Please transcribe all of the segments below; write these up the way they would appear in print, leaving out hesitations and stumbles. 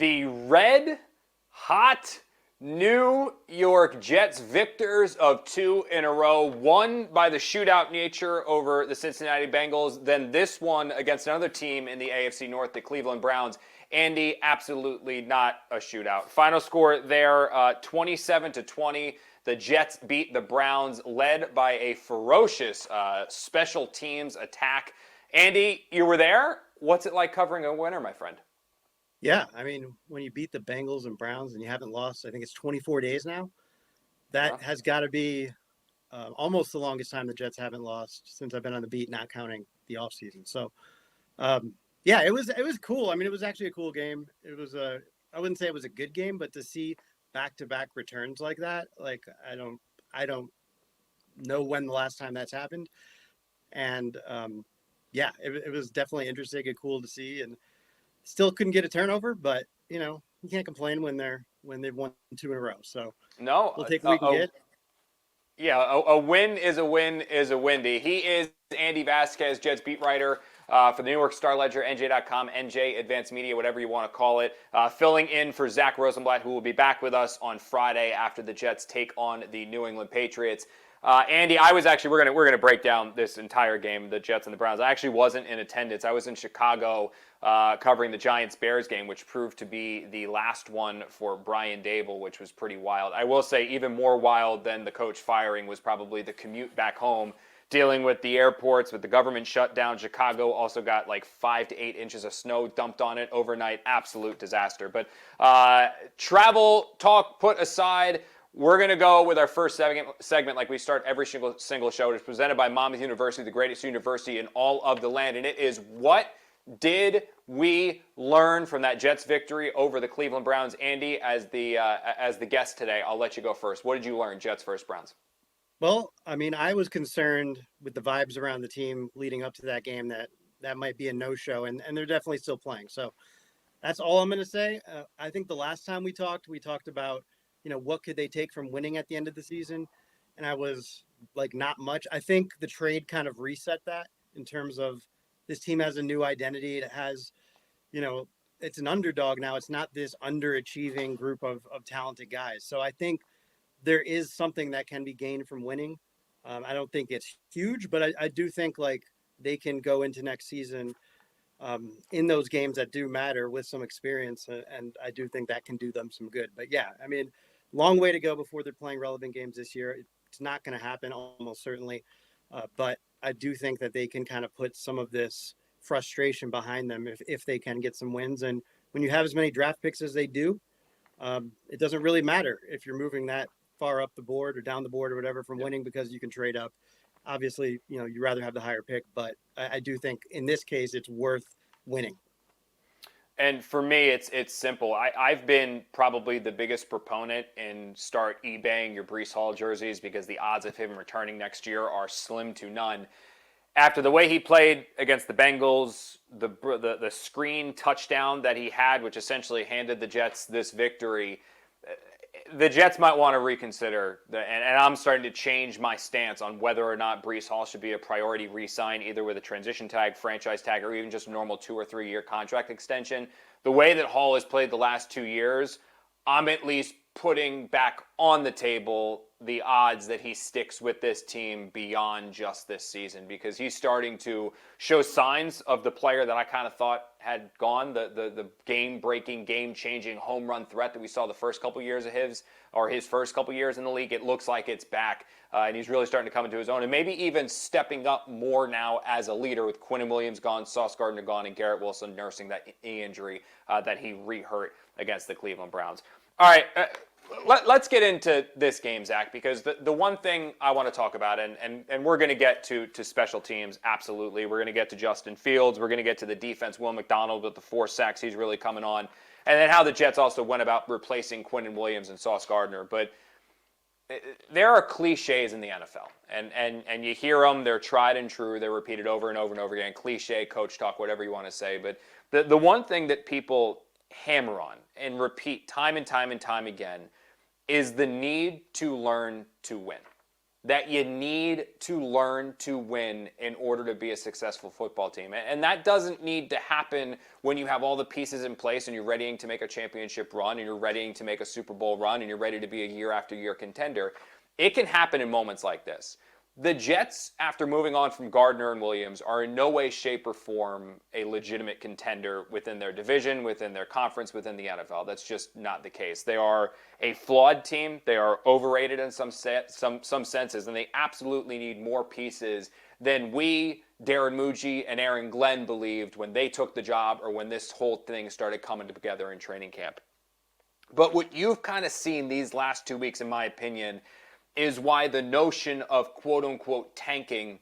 The red hot New York Jets victors of 2 in a row, one by the shootout nature over the Cincinnati Bengals, then this one against another team in the AFC North, the Cleveland Browns. Andy, absolutely not a shootout. Final score there, 27-20. The Jets beat the Browns, led by a ferocious special teams attack. Andy, you were there. What's it like covering a winner, my friend? Yeah, I mean, when you beat the Bengals and Browns and you haven't lost, I think it's 24 days now. That Yeah. has got to be almost the longest time the Jets haven't lost since I've been on the beat, not counting the offseason. So, yeah, it was cool. I mean, it was actually a cool game. It was I wouldn't say it was a good game, but to see back-to-back returns like that, like I don't know when the last time that's happened. And yeah, it was definitely interesting and cool to see. And still couldn't get a turnover, but you can't complain when they've won two in a row. So No, we'll take what we can get. yeah, a win is a win is a windy. He is Andy Vasquez, Jets beat writer for the New York Star Ledger, NJ.com, NJ Advanced Media, whatever you want to call it, filling in for Zack Rosenblatt, who will be back with us on Friday after the Jets take on the New England Patriots. Andy, we're gonna break down this entire game, the Jets and the Browns. I actually wasn't in attendance. I was in Chicago covering the Giants-Bears game, which proved to be the last one for Brian Dable, which was pretty wild. I will say even more wild than the coach firing was probably the commute back home, dealing with the airports, with the government shutdown. Chicago also got like 5 to 8 inches of snow dumped on it overnight. Absolute disaster. But travel talk put aside, we're going to go with our first segment like we start every single show. It's presented by Monmouth University, the greatest university in all of the land. And it is, what did we learn from that Jets victory over the Cleveland Browns? Andy, as the guest today, I'll let you go first. What did you learn, Jets versus Browns? Well, I mean, I was concerned with the vibes around the team leading up to that game that might be a no-show, and they're definitely still playing. So that's all I'm going to say. I think the last time we talked about, what could they take from winning at the end of the season? And I was like, not much. I think the trade kind of reset that in terms of this team has a new identity. It has, you know, it's an underdog now. It's not this underachieving group of talented guys. So I think there is something that can be gained from winning. I don't think it's huge, but I do think like they can go into next season in those games that do matter with some experience, and I do think that can do them some good. But yeah, I mean, long way to go before they're playing relevant games this year. It's not going to happen, almost certainly, but I do think that they can kind of put some of this frustration behind them if they can get some wins. And when you have as many draft picks as they do, it doesn't really matter if you're moving that far up the board or down the board or whatever from winning, because you can trade up. Obviously, you'd rather have the higher pick, but I do think in this case it's worth winning. And for me, it's simple. I've been probably the biggest proponent in start eBaying your Breece Hall jerseys, because the odds of him returning next year are slim to none. After the way he played against the Bengals, the screen touchdown that he had, which essentially handed the Jets this victory, the Jets might want to reconsider, and I'm starting to change my stance on whether or not Breece Hall should be a priority re-sign, either with a transition tag, franchise tag, or even just a normal 2 or 3 year contract extension. The way that Hall has played the last 2 years, I'm at least putting back on the table the odds that he sticks with this team beyond just this season, because he's starting to show signs of the player that I kind of thought had gone, the game-breaking, game-changing home run threat that we saw the first couple years of his first couple years in the league. It looks like it's back, and he's really starting to come into his own, and maybe even stepping up more now as a leader, with Quinnen Williams gone, Sauce Gardner gone, and Garrett Wilson nursing that knee injury that he re-hurt against the Cleveland Browns. All right, let's get into this game, Zach, because the one thing I want to talk about, and we're going to get to special teams, absolutely. We're going to get to Justin Fields. We're going to get to the defense, Will McDonald with the 4 sacks. He's really coming on. And then how the Jets also went about replacing Quinnen Williams and Sauce Gardner. But there are cliches in the NFL, and you hear them. They're tried and true. They're repeated over and over and over again. Cliche, coach talk, whatever you want to say. But the one thing that people hammer on and repeat time and time and time again is the need to learn to win. that you need to learn to win in order to be a successful football team. And that doesn't need to happen when you have all the pieces in place and you're readying to make a championship run and you're readying to make a Super Bowl run and you're ready to be a year after year contender. It can happen in moments like this. The Jets, after moving on from Gardner and Williams, are in no way, shape, or form a legitimate contender within their division, within their conference, within the NFL. That's just not the case. They are a flawed team. They are overrated in some senses, and they absolutely need more pieces than we, Darren Muji, and Aaron Glenn believed when they took the job or when this whole thing started coming together in training camp. But what you've kind of seen these last 2 weeks, in my opinion, is why the notion of quote-unquote tanking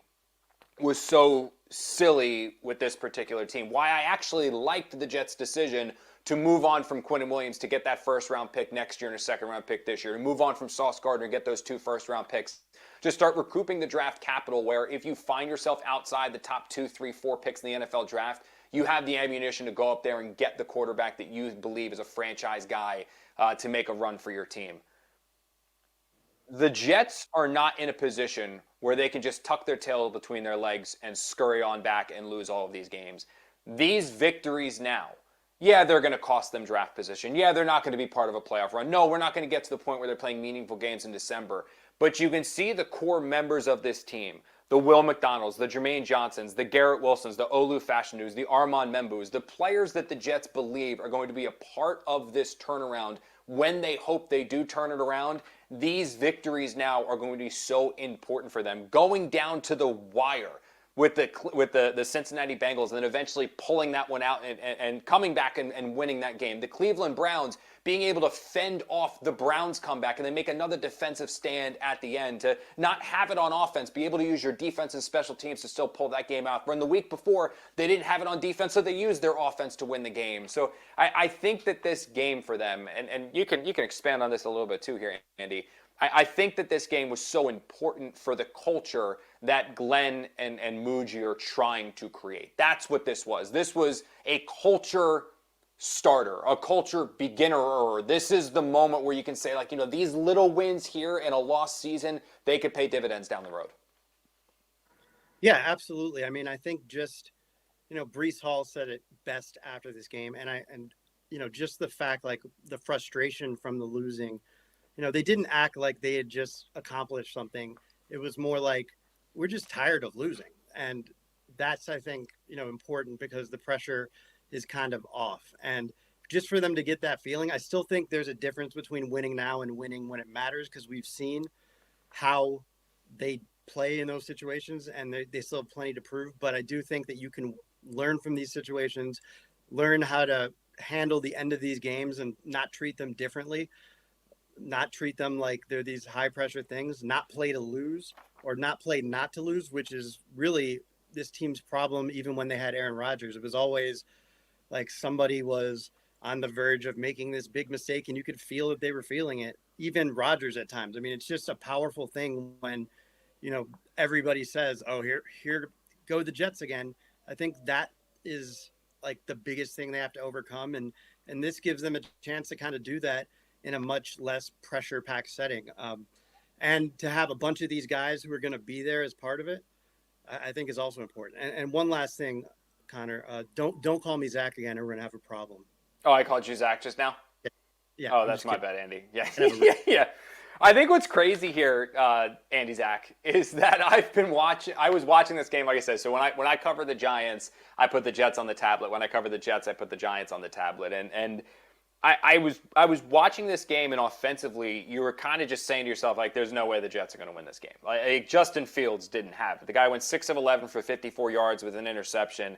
was so silly with this particular team. Why I actually liked the Jets' decision to move on from Quinnen Williams to get that first-round pick next year and a second-round pick this year, to move on from Sauce Gardner and get those 2 first-round picks, to start recouping the draft capital where if you find yourself outside the top 2, 3, 4 picks in the NFL draft, you have the ammunition to go up there and get the quarterback that you believe is a franchise guy to make a run for your team. The Jets are not in a position where they can just tuck their tail between their legs and scurry on back and lose all of these games. These victories now, yeah, they're going to cost them draft position. Yeah, they're not going to be part of a playoff run. No, we're not going to get to the point where they're playing meaningful games in December. But you can see the core members of this team, the Will McDonalds, the Jermaine Johnsons, the Garrett Wilsons, the Olu Fashionu's, the Armand Membous, the players that the Jets believe are going to be a part of this turnaround when they hope they do turn it around. These victories now are going to be so important for them. Going down to the wire with the Cincinnati Bengals and then eventually pulling that one out and coming back and winning that game. The Cleveland Browns being able to fend off the Browns comeback and then make another defensive stand at the end, to not have it on offense, be able to use your defense and special teams to still pull that game out. When the week before, they didn't have it on defense, so they used their offense to win the game. So I think that this game for them, and you can expand on this a little bit too here, Andy, I think that this game was so important for the culture that Glenn and Muji are trying to create. That's what this was. This was a culture starter, a culture beginner. This is the moment where you can say, like, these little wins here in a lost season, they could pay dividends down the road. Yeah, absolutely. I mean, I think just, Breece Hall said it best after this game. And just the fact, like, the frustration from the losing, they didn't act like they had just accomplished something. It was more like, we're just tired of losing. And that's, I think, important because the pressure is kind of off. And just for them to get that feeling, I still think there's a difference between winning now and winning when it matters, because we've seen how they play in those situations and they still have plenty to prove. But I do think that you can learn from these situations, learn how to handle the end of these games and not treat them differently, not treat them like they're these high pressure things, not play to lose or not play not to lose, which is really this team's problem. Even when they had Aaron Rodgers, it was always like somebody was on the verge of making this big mistake and you could feel that they were feeling it. Even Rodgers at times. I mean, it's just a powerful thing when, everybody says, oh, here go the Jets again. I think that is like the biggest thing they have to overcome. And this gives them a chance to kind of do that in a much less pressure packed setting. And to have a bunch of these guys who are going to be there as part of it, I think is also important. And one last thing, Connor, don't call me Zack again, or we're gonna have a problem. Oh, I called you Zack just now? Yeah. Oh, that's my bad, Andy. Yeah. Yeah. I think what's crazy here, Andy, Zack, is that I was watching this game, like I said. So when I cover the Giants, I put the Jets on the tablet. When I cover the Jets, I put the Giants on the tablet. And I was watching this game, and offensively, you were kind of just saying to yourself, like, there's no way the Jets are going to win this game. Like, Justin Fields didn't have it. The guy went 6 of 11 for 54 yards with an interception.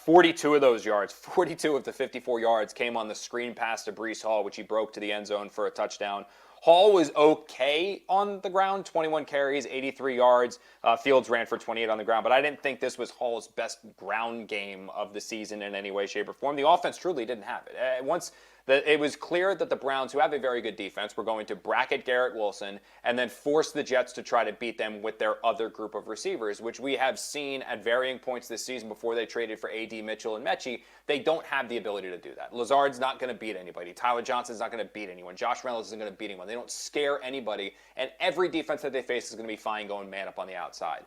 42 of those yards, 42 of the 54 yards came on the screen pass to Breece Hall, which he broke to the end zone for a touchdown. Hall was okay on the ground, 21 carries, 83 yards. Fields ran for 28 on the ground, but I didn't think this was Hall's best ground game of the season in any way, shape, or form. The offense truly didn't have it. Once That it was clear that the Browns, who have a very good defense, were going to bracket Garrett Wilson and then force the Jets to try to beat them with their other group of receivers, which we have seen at varying points this season before they traded for A.D. Mitchell and Mechie. They don't have the ability to do that. Lazard's not going to beat anybody. Tyler Johnson's not going to beat anyone. Josh Reynolds isn't going to beat anyone. They don't scare anybody, and every defense that they face is going to be fine going man up on the outside.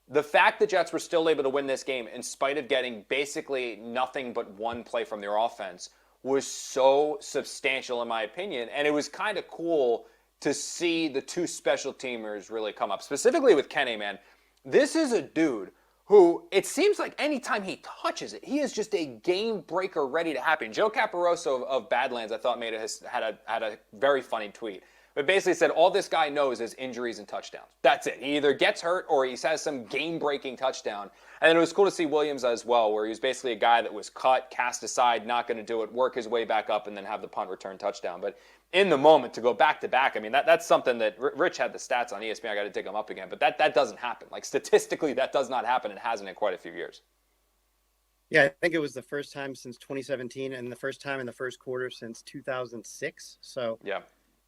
The fact the Jets were still able to win this game in spite of getting basically nothing but one play from their offense was so substantial in my opinion, and it was kind of cool to see the two special teamers really come up. Specifically with Kenny, man. This is a dude who, it seems like anytime he touches it, he is just a game breaker ready to happen. Joe Caporoso of Badlands, I thought, had a very funny tweet. But basically said all this guy knows is injuries and touchdowns. That's it. He either gets hurt or he has some game-breaking touchdown. And then it was cool to see Williams as well, where he was basically a guy that was cut, cast aside, not going to do it, work his way back up, and then have the punt return touchdown. But in the moment, to go back-to-back, I mean, that's something that Rich had the stats on ESPN. I got to dig them up again. But that doesn't happen. Like, statistically, that does not happen. It hasn't in quite a few years. Yeah, I think it was the first time since 2017 and the first time in the first quarter since 2006. So yeah.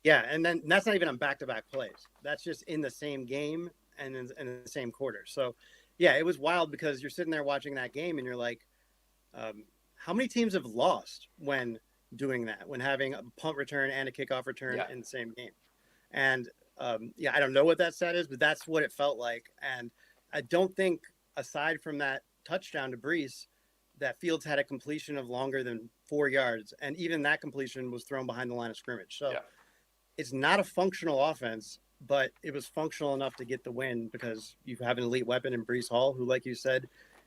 Yeah, and then that's not even on back-to-back plays. That's just in the same game and in the same quarter. So, yeah, it was wild because you're sitting there watching that game and you're like, how many teams have lost when doing that, when having a punt return and a kickoff return in the same game? And, I don't know what that stat is, but that's what it felt like. And I don't think, aside from that touchdown to Breece, that Fields had a completion of longer than 4 yards. And even that completion was thrown behind the line of scrimmage. So, it's not a functional offense, but it was functional enough to get the win because you have an elite weapon in Breece Hall, who, like you said,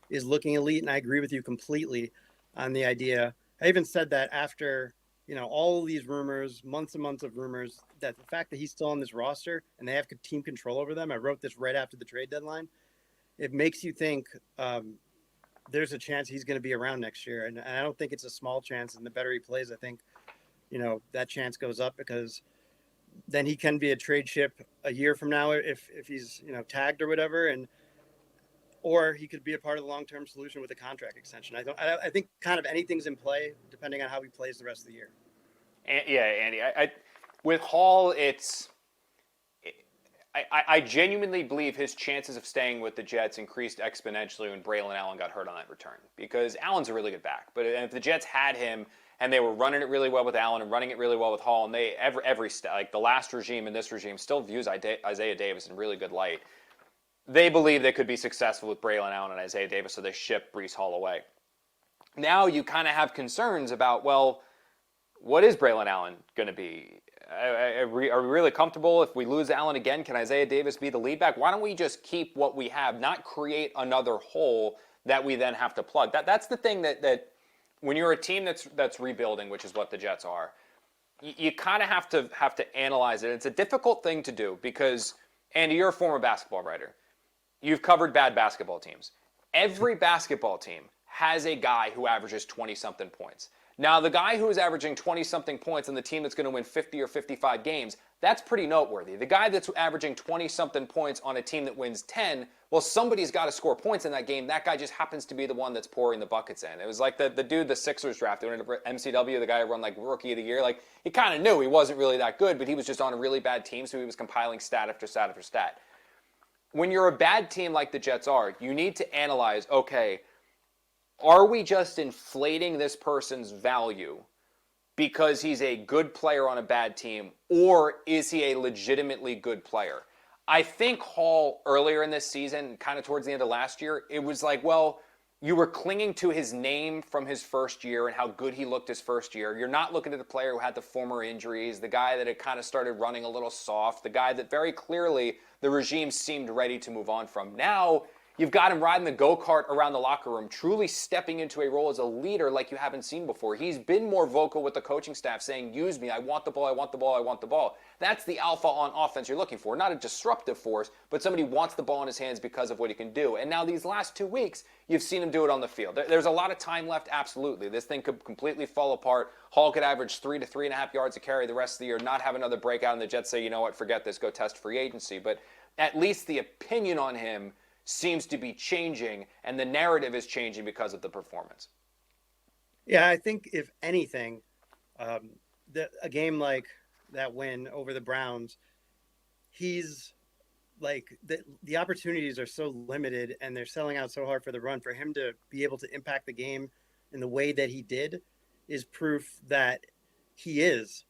is looking elite. And I agree with you completely on the idea. I even said that after, all these rumors, months and months of rumors, that the fact that he's still on this roster and they have team control over them. I wrote this right after the trade deadline. It makes you think there's a chance he's going to be around next year. And I don't think it's a small chance. And the better he plays, I think, that chance goes up because then he can be a trade ship a year from now if he's tagged or whatever, or he could be a part of the long-term solution with a contract extension. I think kind of anything's in play depending on how he plays the rest of the year. Yeah, Andy. With Hall, I genuinely believe his chances of staying with the Jets increased exponentially when Braylon Allen got hurt on that return because Allen's a really good back. But if the Jets had him and they were running it really well with Allen and running it really well with Hall, and they like the last regime and this regime still views Isaiah Davis in really good light. They believe they could be successful with Braylon Allen and Isaiah Davis, so they ship Breece Hall away. Now you kind of have concerns about, well, what is Braylon Allen going to be? Are we really comfortable if we lose Allen again? Can Isaiah Davis be the lead back? Why don't we just keep what we have, not create another hole that we then have to plug? That's the thing that when you're a team that's rebuilding, which is what the Jets are, you kind of have to analyze it. It's a difficult thing to do because, Andy, you're a former basketball writer. You've covered bad basketball teams. Every basketball team has a guy who averages 20-something points. Now, the guy who is averaging 20-something points on the team that's going to win 50 or 55 games, that's pretty noteworthy. The guy that's averaging 20-something points on a team that wins 10, well, somebody's got to score points in that game. That guy just happens to be the one that's pouring the buckets in. It was like the dude the Sixers drafted, MCW, the guy who won like Rookie of the Year. Like, he kind of knew he wasn't really that good, but he was just on a really bad team, so he was compiling stat after stat after stat. When you're a bad team like the Jets are, you need to analyze, okay, are we just inflating this person's value because he's a good player on a bad team, or is he a legitimately good player? I think Hall, earlier in this season, kind of towards the end of last year, it was like, well, you were clinging to his name from his first year and how good he looked his first year. You're not looking at the player who had the former injuries, the guy that had kind of started running a little soft, the guy that very clearly the regime seemed ready to move on from. Now, you've got him riding the go-kart around the locker room, truly stepping into a role as a leader like you haven't seen before. He's been more vocal with the coaching staff saying, use me, I want the ball, I want the ball, I want the ball. That's the alpha on offense you're looking for. Not a disruptive force, but somebody who wants the ball in his hands because of what he can do. And now these last 2 weeks, you've seen him do it on the field. There's a lot of time left, absolutely. This thing could completely fall apart. Hall could average 3 to 3.5 yards a carry the rest of the year, not have another breakout, and the Jets say, you know what, forget this, go test free agency. But at least the opinion on him seems to be changing, and the narrative is changing because of the performance. Yeah, I think if anything, A game like that win over the Browns, he's like the opportunities are so limited and they're selling out so hard for the run. For him to be able to impact the game in the way that he did is proof that he is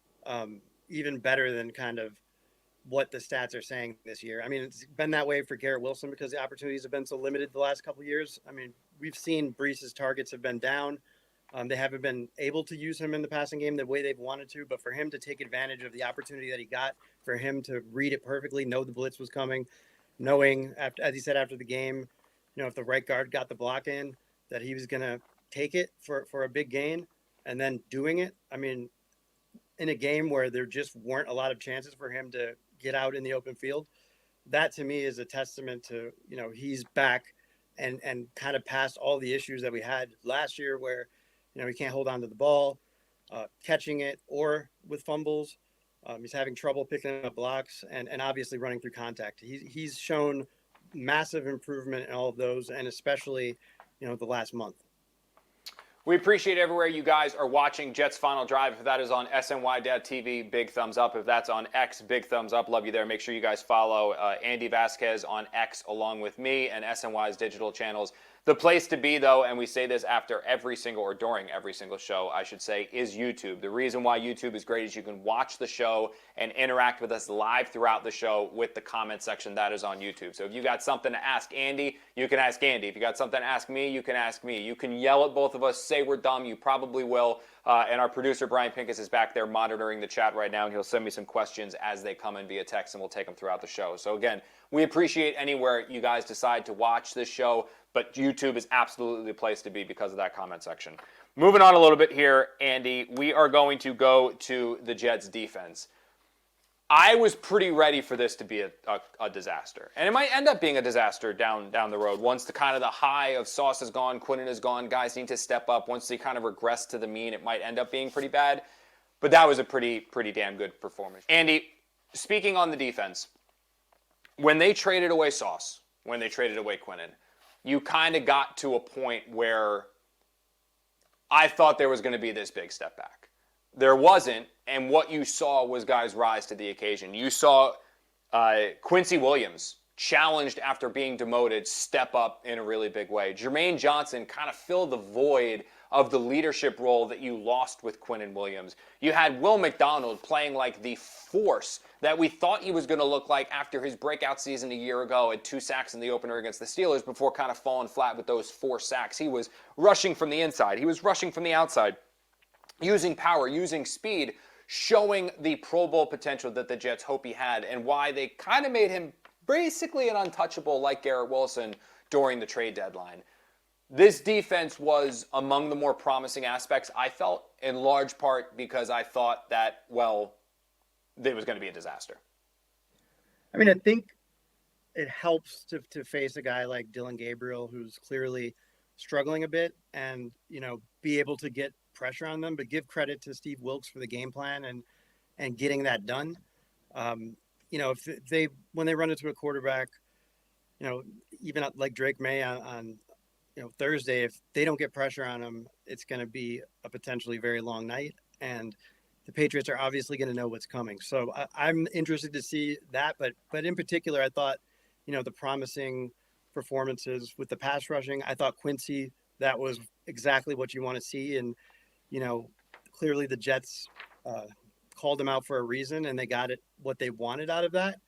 even better than kind of what the stats are saying this year. I mean, it's been that way for Garrett Wilson because the opportunities have been so limited the last couple of years. I mean, we've seen Breece's targets have been down. They haven't been able to use him in the passing game the way they've wanted to, but for him to take advantage of the opportunity that he got, for him to read it perfectly, know the blitz was coming, knowing, after, as he said after the game, if the right guard got the block in, that he was going to take it for a big gain, and then doing it. I mean, in a game where there just weren't a lot of chances for him to get out in the open field, that to me is a testament to, he's back and kind of past all the issues that we had last year where, he can't hold on to the ball, catching it, or with fumbles. He's having trouble picking up blocks and obviously running through contact. He's shown massive improvement in all of those, and especially, the last month. We appreciate everywhere you guys are watching Jets Final Drive. If that is on SNY.TV, big thumbs up. If that's on X, big thumbs up. Love you there. Make sure you guys follow Andy Vasquez on X along with me and SNY's digital channels. The place to be, though, and we say this after every single, or during every single show, I should say, is YouTube. The reason why YouTube is great is you can watch the show and interact with us live throughout the show with the comment section that is on YouTube. So if you got something to ask Andy, you can ask Andy. If you got something to ask me, you can ask me. You can yell at both of us, say we're dumb. You probably will. And our producer, Brian Pincus, is back there monitoring the chat right now, and he'll send me some questions as they come in via text, and we'll take them throughout the show. So again, we appreciate anywhere you guys decide to watch this show, but YouTube is absolutely the place to be because of that comment section. Moving on a little bit here, Andy, we are going to go to the Jets defense. I was pretty ready for this to be a disaster. And it might end up being a disaster down the road. Once the kind of the high of Sauce is gone, Quinnen is gone, guys need to step up. Once they kind of regress to the mean, it might end up being pretty bad. But that was a pretty damn good performance. Andy, speaking on the defense, when they traded away Sauce, when they traded away Quinnen, you kind of got to a point where I thought there was going to be this big step back. There wasn't, and what you saw was guys rise to the occasion. You saw Quincy Williams, challenged after being demoted, step up in a really big way. Jermaine Johnson kind of filled the void of the leadership role that you lost with Quinnen Williams. You had Will McDonald playing like the force that we thought he was going to look like after his breakout season a year ago at 2 sacks in the opener against the Steelers before kind of falling flat with those 4 sacks. He was rushing from the inside. He was rushing from the outside, using power, using speed, showing the Pro Bowl potential that the Jets hope he had, and why they kind of made him basically an untouchable like Garrett Wilson during the trade deadline. This defense was among the more promising aspects, I felt, in large part because I thought that, well, it was going to be a disaster. I mean, I think it helps to face a guy like Dylan Gabriel, who's clearly struggling a bit, and, be able to get pressure on them, but give credit to Steve Wilks for the game plan and getting that done. If when they run into a quarterback, even like Drake May on Thursday, if they don't get pressure on him, it's going to be a potentially very long night. And the Patriots are obviously going to know what's coming. So I'm interested to see that. But in particular, I thought, the promising performances with the pass rushing, I thought Quincy, that was exactly what you want to see. And, clearly the Jets called him out for a reason, and they got what they wanted out of that.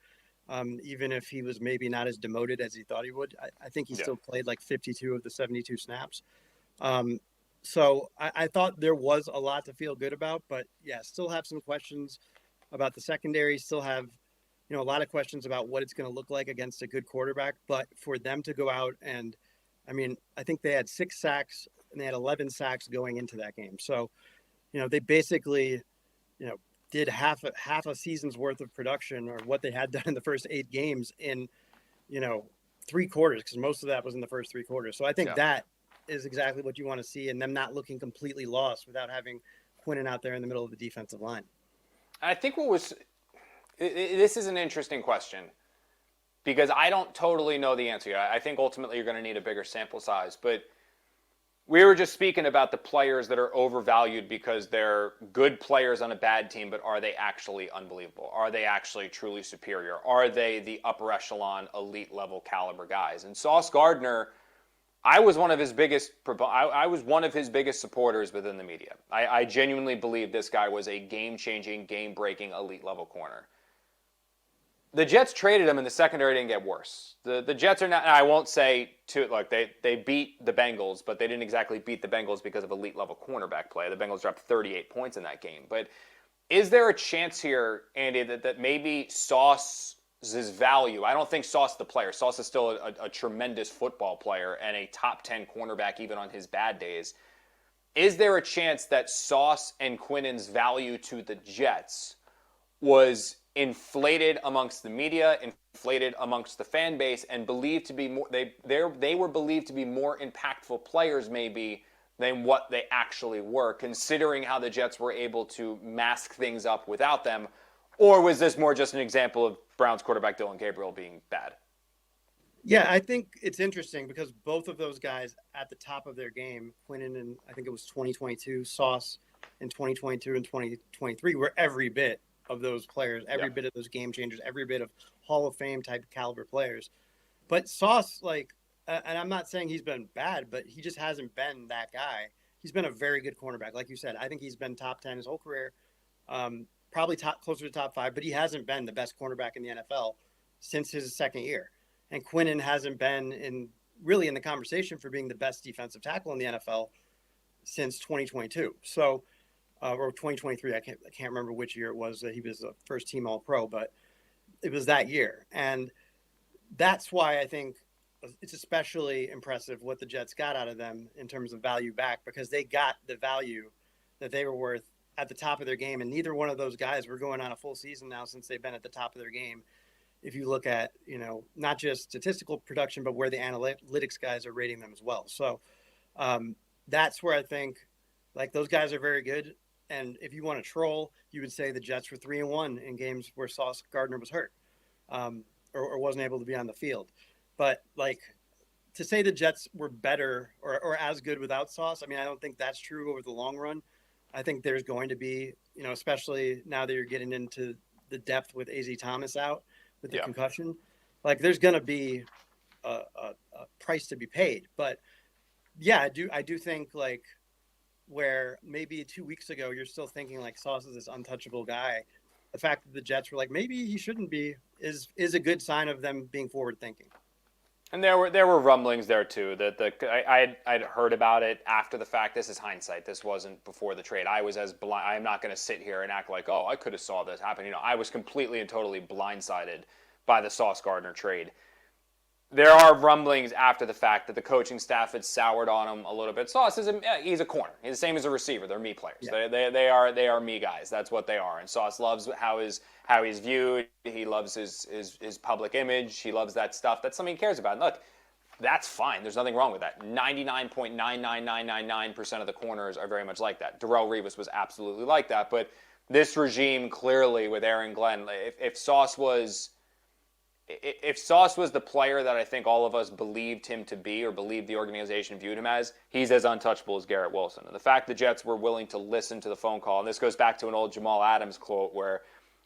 Even if he was maybe not as demoted as he thought he would, I think he still played like 52 of the 72 snaps. So I thought there was a lot to feel good about, but still have some questions about the secondary, still have, a lot of questions about what it's going to look like against a good quarterback. But for them to go out and, I think they had 6 sacks and they had 11 sacks going into that game. So, they basically, did half a season's worth of production, or what they had done in the first 8 games in, 3 quarters, because most of that was in the first 3 quarters. So I think that is exactly what you want to see, and them not looking completely lost without having Quinnen out there in the middle of the defensive line. I think this is an interesting question, because I don't totally know the answer. I think ultimately you're going to need a bigger sample size, but We were just speaking about the players that are overvalued because they're good players on a bad team, but are they actually unbelievable? Are they actually truly superior? Are they the upper echelon, elite level caliber guys? And Sauce Gardner, I was one of his biggest. I was one of his biggest supporters within the media. I genuinely believe this guy was a game-changing, game-breaking, elite level corner. The Jets traded him, and the secondary didn't get worse. The Jets are not. I won't say to like they beat the Bengals, but they didn't exactly beat the Bengals because of elite level cornerback play. The Bengals dropped 38 points in that game. But is there a chance here, Andy, that maybe Sauce's value? I don't think Sauce the player. Sauce is still a tremendous football player and a top 10 cornerback even on his bad days. Is there a chance that Sauce and Quinnen's value to the Jets was inflated amongst the media, inflated amongst the fan base, and believed to be more? They were believed to be more impactful players, maybe, than what they actually were, considering how the Jets were able to mask things up without them. Or was this more just an example of Browns quarterback Dylan Gabriel being bad? Yeah, I think it's interesting because both of those guys at the top of their game, Quinnen in I think it was 2022, Sauce in 2022 and 2023, were every bit of those players, every bit of those game changers, every bit of Hall of Fame type caliber players. But Sauce, and I'm not saying he's been bad, but he just hasn't been that guy. He's been a very good cornerback. Like you said, I think he's been top 10 his whole career, probably closer to top 5, but he hasn't been the best cornerback in the NFL since his second year. And Quinnen hasn't been really in the conversation for being the best defensive tackle in the NFL since 2022. So, or 2023, I can't remember which year it was that he was a first team All-Pro, but it was that year. And that's why I think it's especially impressive what the Jets got out of them in terms of value back, because they got the value that they were worth at the top of their game. And neither one of those guys were going on a full season now since they've been at the top of their game. If you look at, not just statistical production, but where the analytics guys are rating them as well. So that's where I think those guys are very good. And if you want to troll, you would say the Jets were 3-1 in games where Sauce Gardner was hurt or wasn't able to be on the field. But to say the Jets were better or as good without Sauce, I don't think that's true over the long run. I think there's going to be, especially now that you're getting into the depth with AZ Thomas out with the concussion, there's going to be a price to be paid. But yeah, I do think where maybe 2 weeks ago you're still thinking Sauce is this untouchable guy. The fact that the Jets were maybe he shouldn't be is a good sign of them being forward thinking. And there were rumblings there too I'd heard about it after the fact. This is hindsight. This wasn't before the trade. I was as blind. I'm not going to sit here and act like, oh, I could have saw this happen. I was completely and totally blindsided by the Sauce Gardner trade. There are rumblings after the fact that the coaching staff had soured on him a little bit. Sauce he's a corner. He's the same as a receiver. They're me players. Yeah. They are me guys. That's what they are. And Sauce loves how he's viewed. He loves his public image. He loves that stuff. That's something he cares about. And look, that's fine. There's nothing wrong with that. 99.99999% of the corners are very much like that. Darrelle Revis was absolutely like that. But this regime clearly with Aaron Glenn, if Sauce was the player that I think all of us believed him to be or believed the organization viewed him as, he's as untouchable as Garrett Wilson. And the fact the Jets were willing to listen to the phone call, and this goes back to an old Jamal Adams quote where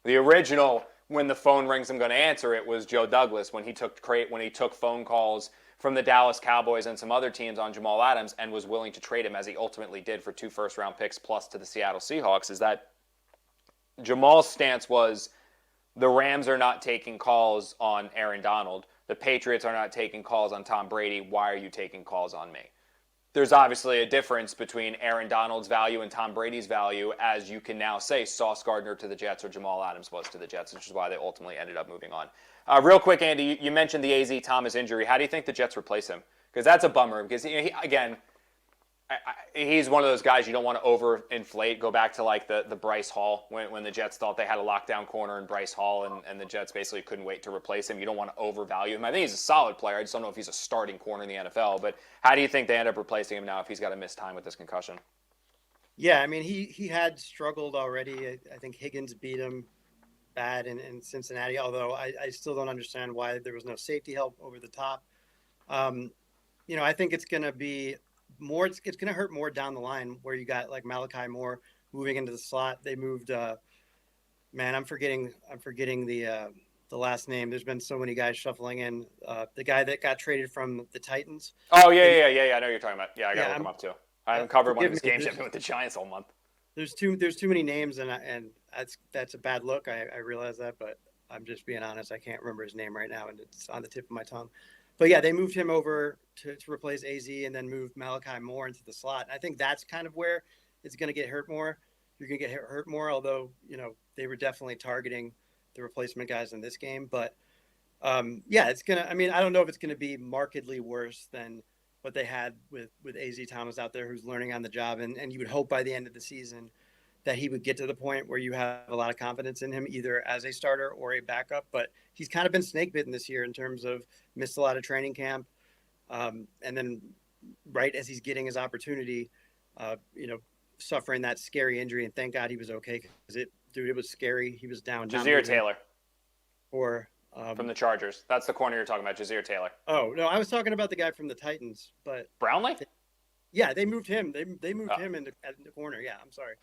the original, when the phone rings, I'm going to answer it, was Joe Douglas when he took phone calls from the Dallas Cowboys and some other teams on Jamal Adams and was willing to trade him, as he ultimately did, for 2 first-round picks plus to the Seattle Seahawks. Is that Jamal's stance was, the Rams are not taking calls on Aaron Donald. The Patriots are not taking calls on Tom Brady. Why are you taking calls on me? There's obviously a difference between Aaron Donald's value and Tom Brady's value, as you can now say Sauce Gardner to the Jets or Jamal Adams was to the Jets, which is why they ultimately ended up moving on. Real quick, Andy, you mentioned the AZ Thomas injury. How do you think the Jets replace him? Because that's a bummer. Because, he's one of those guys you don't want to overinflate. Go back to the Breece Hall when the Jets thought they had a lockdown corner in Breece Hall and the Jets basically couldn't wait to replace him. You don't want to overvalue him. I think he's a solid player. I just don't know if he's a starting corner in the NFL. But how do you think they end up replacing him now if he's got to miss time with this concussion? Yeah, he had struggled already. I think Higgins beat him bad in Cincinnati, although I still don't understand why there was no safety help over the top. I think it's going to be more. It's going to hurt more down the line where you got like Malachi Moore moving into the slot. They moved. Man, I'm forgetting the last name. There's been so many guys shuffling in. The guy that got traded from the Titans. Oh They, yeah. I know who you're talking about. Yeah, I gotta yeah, look him up too. I haven't covered one of forgive his me. games yet. Been with the Giants all month. There's too many names, and that's a bad look. I realize that, but I'm just being honest. I can't remember his name right now, and it's on the tip of my tongue. But yeah, they moved him over to replace AZ, and then moved Malachi Moore into the slot. And I think that's kind of where it's going to get hurt more. You're going to get hurt more, although they were definitely targeting the replacement guys in this game. But yeah, it's gonna. I mean, I don't know if it's going to be markedly worse than what they had with AZ Thomas out there, who's learning on the job, and you would hope by the end of the season that he would get to the point where you have a lot of confidence in him, either as a starter or a backup. But he's kind of been snake bitten this year in terms of missed a lot of training camp. And then right as he's getting his opportunity, suffering that scary injury. And thank God he was okay, because it was scary. He was down. Jazeer Taylor. Or from the Chargers. That's the corner you're talking about, Jazeer Taylor. Oh, no, I was talking about the guy from the Titans. But Brownlee? Yeah, they moved him. They moved him in the corner. Yeah, I'm sorry.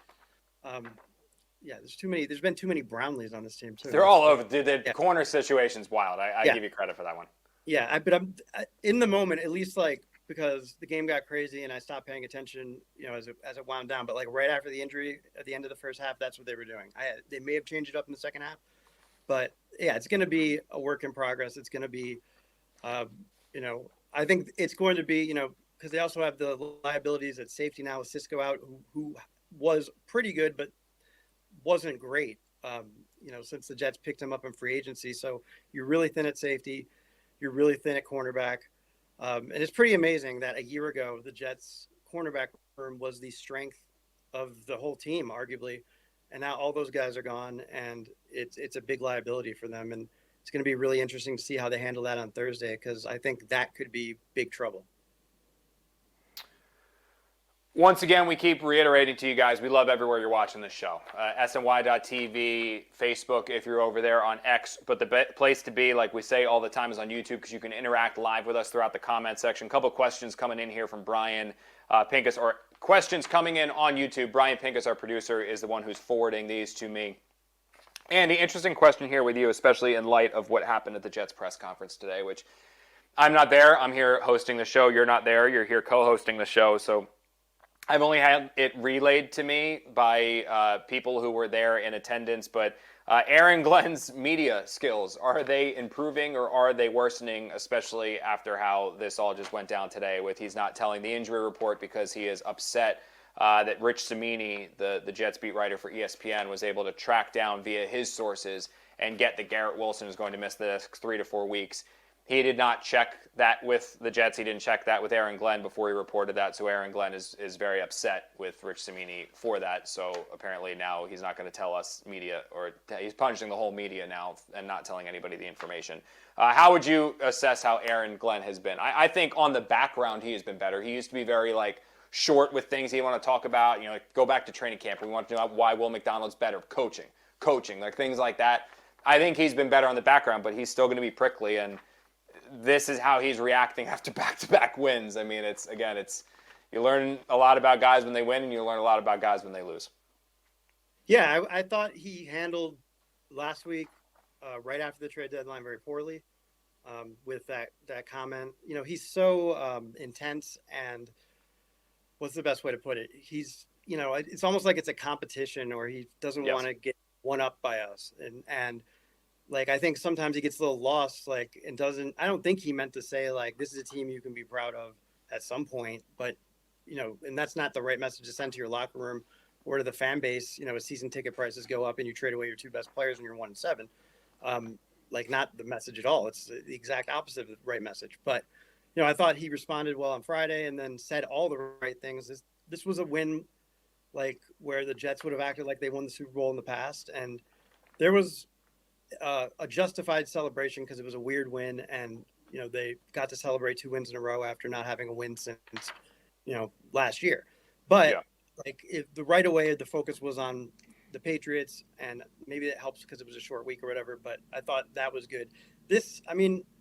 Yeah, there's been too many Brownlees on this team too. They're all over. Dude, the corner situation's wild. I give you credit for that one. Yeah, but I'm in the moment, at least, like, because the game got crazy and I stopped paying attention, as it wound down. But like right after the injury at the end of the first half, that's what they were doing. They may have changed it up in the second half, but yeah, it's going to be a work in progress. It's going to be, I think it's going to be, because they also have the liabilities at safety now with Cisco out, who was pretty good, but wasn't great, since the Jets picked him up in free agency. So you're really thin at safety. You're really thin at cornerback. And it's pretty amazing that a year ago, the Jets cornerback room was the strength of the whole team, arguably. And now all those guys are gone, and it's a big liability for them. And it's going to be really interesting to see how they handle that on Thursday, because I think that could be big trouble. Once again, we keep reiterating to you guys, we love everywhere you're watching this show. SNY.TV, Facebook if you're over there, on X. But the place to be, like we say all the time, is on YouTube, because you can interact live with us throughout the comment section. A couple questions coming in here from Brian Pincus, or questions coming in on YouTube. Brian Pincus, our producer, is the one who's forwarding these to me. Andy, interesting question here with you, especially in light of what happened at the Jets press conference today, which I'm not there. I'm here hosting the show. You're not there. You're here co-hosting the show. So I've only had it relayed to me by people who were there in attendance, but Aaron Glenn's media skills, are they improving or are they worsening, especially after how this all just went down today with he's not telling the injury report because he is upset that Rich Cimini, the Jets beat writer for ESPN, was able to track down via his sources and get that Garrett Wilson is going to miss the next 3 to 4 weeks. He did not check that with the Jets. He didn't check that with Aaron Glenn before he reported that. So Aaron Glenn is very upset with Rich Cimini for that. So apparently now he's not going to tell us media, or he's punishing the whole media now and not telling anybody the information. How would you assess how Aaron Glenn has been? I think on the background he has been better. He used to be very short with things he want to talk about. Go back to training camp. We want to know why Will McDonald's better. Coaching, things like that. I think he's been better on the background, but he's still going to be prickly, and this is how he's reacting after back-to-back wins. I mean, it's you learn a lot about guys when they win, and you learn a lot about guys when they lose. Yeah, I thought he handled last week, right after the trade deadline, very poorly with that comment. He's so intense, and what's the best way to put it? He's, it's almost like it's a competition, or he doesn't want to get one up by us, and I think sometimes he gets a little lost, and doesn't. I don't think he meant to say this is a team you can be proud of at some point, but and that's not the right message to send to your locker room or to the fan base. As season ticket prices go up and you trade away your 2 best players when you're 1-7, not the message at all. It's the exact opposite of the right message. But I thought he responded well on Friday and then said all the right things. This was a win, where the Jets would have acted like they won the Super Bowl in the past, and there was a justified celebration because it was a weird win, and they got to celebrate 2 wins in a row after not having a win since last year. But if the right away the focus was on the Patriots, and maybe that helps because it was a short week or whatever, but I thought that was good.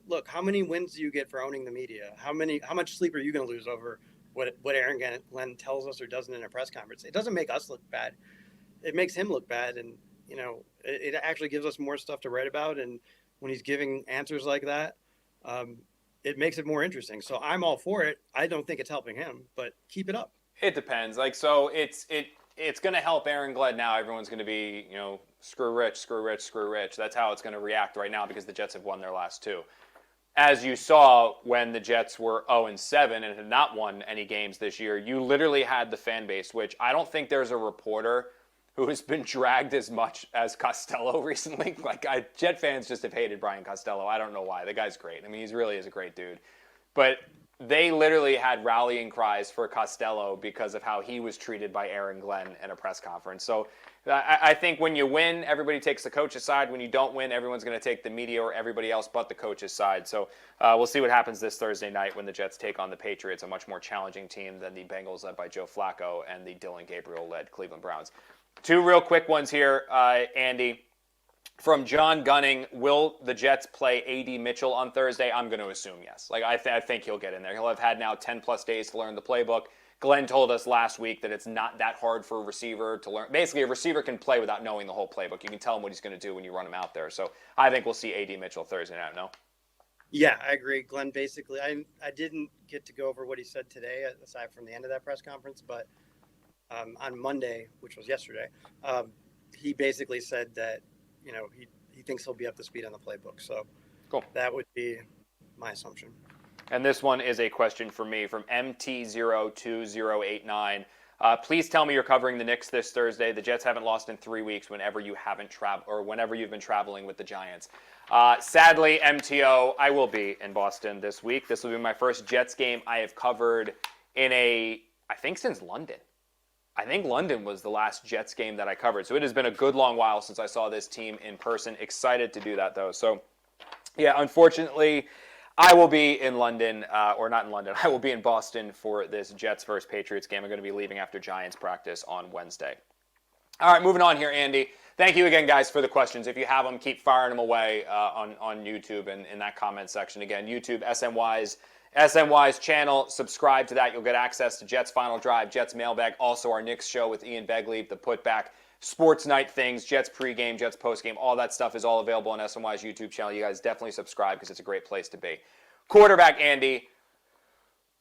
Look, how many wins do you get for owning the media? How much sleep are you going to lose over what Aaron Glenn tells us or doesn't in a press conference. It doesn't make us look bad. It makes him look bad, and it actually gives us more stuff to write about. And when he's giving answers like that, um, it makes it more interesting. So I'm all for it. I don't think it's helping him, but keep it up. It depends. Like, so it's going to help Aaron Glenn now. Everyone's going to be, screw Rich, screw Rich, screw Rich. That's how it's going to react right now because the Jets have won their last two. As you saw when the Jets were 0-7 and had not won any games this year, you literally had the fan base, which I don't think there's a reporter who has been dragged as much as Costello recently. Jet fans just have hated Brian Costello. I don't know why. The guy's great. I mean, he really is a great dude. But they literally had rallying cries for Costello because of how he was treated by Aaron Glenn in a press conference. So I think when you win, everybody takes the coach's side. When you don't win, everyone's going to take the media or everybody else but the coach's side. So we'll see what happens this Thursday night when the Jets take on the Patriots, a much more challenging team than the Bengals led by Joe Flacco and the Dylan Gabriel-led Cleveland Browns. Two real quick ones here, Andy. From John Gunning, will the Jets play A.D. Mitchell on Thursday? I'm going to assume yes. I think he'll get in there. He'll have had now 10-plus days to learn the playbook. Glenn told us last week that it's not that hard for a receiver to learn. Basically, a receiver can play without knowing the whole playbook. You can tell him what he's going to do when you run him out there. So I think we'll see A.D. Mitchell Thursday night, no? Yeah, I agree. Glenn, basically, I didn't get to go over what he said today, aside from the end of that press conference, but on Monday, which was yesterday, he basically said that, he thinks he'll be up to speed on the playbook. So cool. That would be my assumption. And this one is a question for me from MT02089. Please tell me you're covering the Knicks this Thursday. The Jets haven't lost in 3 weeks whenever you haven't traveled or whenever you've been traveling with the Giants. Sadly, MTO, I will be in Boston this week. This will be my first Jets game I have covered I think since London. I think London was the last Jets game that I covered. So it has been a good long while since I saw this team in person. Excited to do that, though. So, yeah, unfortunately, I will be in London, or not in London. I will be in Boston for this Jets versus Patriots game. I'm going to be leaving after Giants practice on Wednesday. All right, moving on here, Andy. Thank you again, guys, for the questions. If you have them, keep firing them away on YouTube and in that comment section. Again, YouTube, SNY's channel. Subscribe to that. You'll get access to Jets Final Drive, Jets Mailbag, also our Knicks show with Ian Begley, the Putback, Sports Night things, Jets pregame, Jets postgame. All that stuff is all available on SNY's YouTube channel. You guys definitely subscribe because it's a great place to be. Quarterback Andy.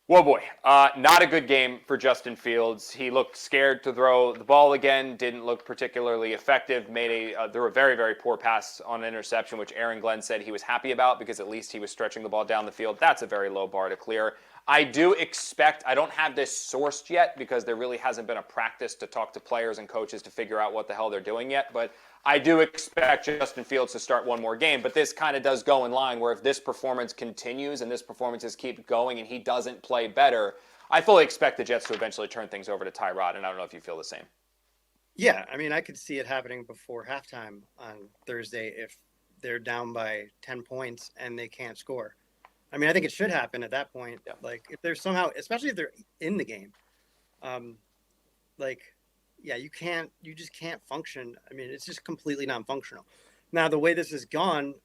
Whoa, boy. Not a good game for Justin Fields. He looked scared to throw the ball again, didn't look particularly effective, threw a very, very poor pass on an interception, which Aaron Glenn said he was happy about because at least he was stretching the ball down the field. That's a very low bar to clear. I do expect, I don't have this sourced yet because there really hasn't been a practice to talk to players and coaches to figure out what the hell they're doing yet, but I do expect Justin Fields to start one more game, but this kind of does go in line where if this performance continues and this performances keep going and he doesn't play better, I fully expect the Jets to eventually turn things over to Tyrod, and I don't know if you feel the same. Yeah, I mean, I could see it happening before halftime on Thursday if they're down by 10 points and they can't score. I mean, I think it should happen at that point. Yeah. Like, if they're somehow, especially if they're in the game, you just can't function. I mean, it's just completely non-functional. Now, the way this has gone,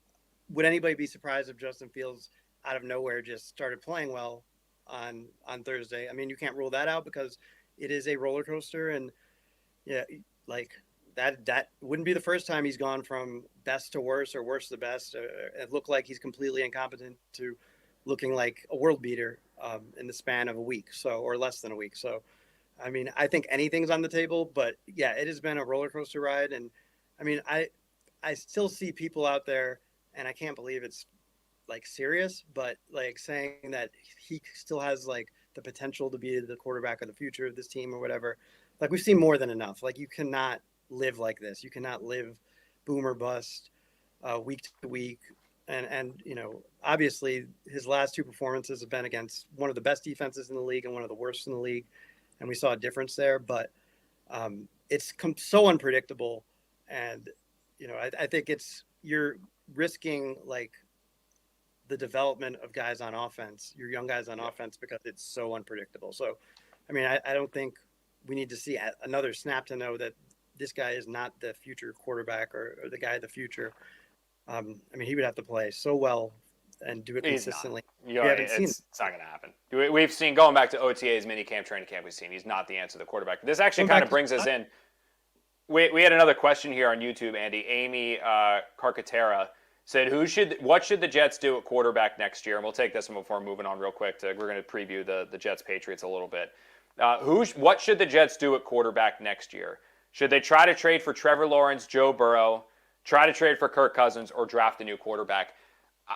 would anybody be surprised if Justin Fields out of nowhere just started playing well on Thursday? I mean, you can't rule that out because it is a roller coaster, and yeah, like that wouldn't be the first time he's gone from best to worse or worse to best. It looked like he's completely incompetent to looking like a world beater in the span of a week, or less than a week. So, I mean, I think anything's on the table, but yeah, it has been a roller coaster ride. And I mean, I still see people out there, and I can't believe it's like serious, but like saying that he still has like the potential to be the quarterback of the future of this team or whatever. Like, we've seen more than enough. Like, you cannot live like this. You cannot live boom or bust week to week. And obviously his last two performances have been against one of the best defenses in the league and one of the worst in the league. And we saw a difference there, but it's so unpredictable. And, I think you're risking like the development of guys on offense, your young guys on offense, because it's so unpredictable. So, I mean, I don't think we need to see another snap to know that this guy is not the future quarterback or the guy of the future. I mean, he would have to play so well and do it He's not. consistently. You know, We haven't seen. it's not going to happen. We've seen, going back to OTAs, minicamp, training camp, we've seen he's not the answer to the quarterback. This actually Going kind back of to brings us in. We had another question here on YouTube, Andy. Amy Carcatera said, what should the Jets do at quarterback next year? And we'll take this one before moving on real quick. We're going to preview the Jets-Patriots a little bit. What should the Jets do at quarterback next year? Should they try to trade for Trevor Lawrence, Joe Burrow, try to trade for Kirk Cousins, or draft a new quarterback?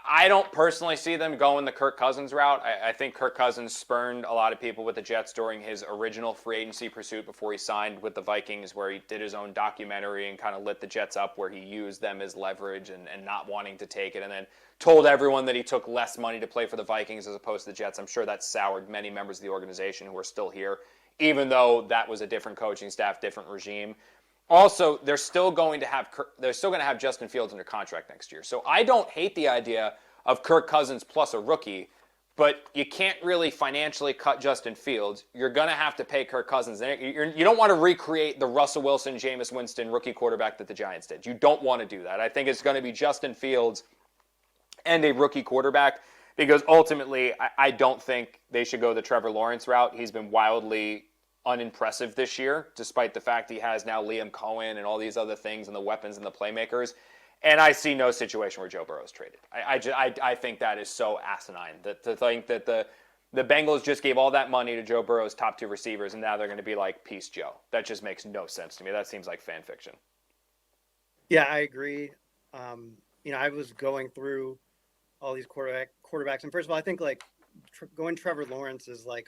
I don't personally see them going the Kirk Cousins route. I think Kirk Cousins spurned a lot of people with the Jets during his original free agency pursuit before he signed with the Vikings, where he did his own documentary and kind of lit the Jets up, where he used them as leverage and not wanting to take it, and then told everyone that he took less money to play for the Vikings as opposed to the Jets. I'm sure that soured many members of the organization who are still here, even though that was a different coaching staff, different regime. Also, they're still going to have Justin Fields under contract next year. So I don't hate the idea of Kirk Cousins plus a rookie, but you can't really financially cut Justin Fields. You're going to have to pay Kirk Cousins. You don't want to recreate the Russell Wilson, Jameis Winston rookie quarterback that the Giants did. You don't want to do that. I think it's going to be Justin Fields and a rookie quarterback, because ultimately I don't think they should go the Trevor Lawrence route. He's been wildly unimpressive this year, despite the fact he has now Liam Cohen and all these other things and the weapons and the playmakers. And I see no situation where Joe Burrow is traded. I think that is so asinine, that to think that the Bengals just gave all that money to Joe Burrow's top two receivers and now they're going to be like, peace, Joe. That just makes no sense to me. That seems like fan fiction. Yeah, I agree. I was going through all these quarterbacks, and first of all, I think like going Trevor Lawrence is like,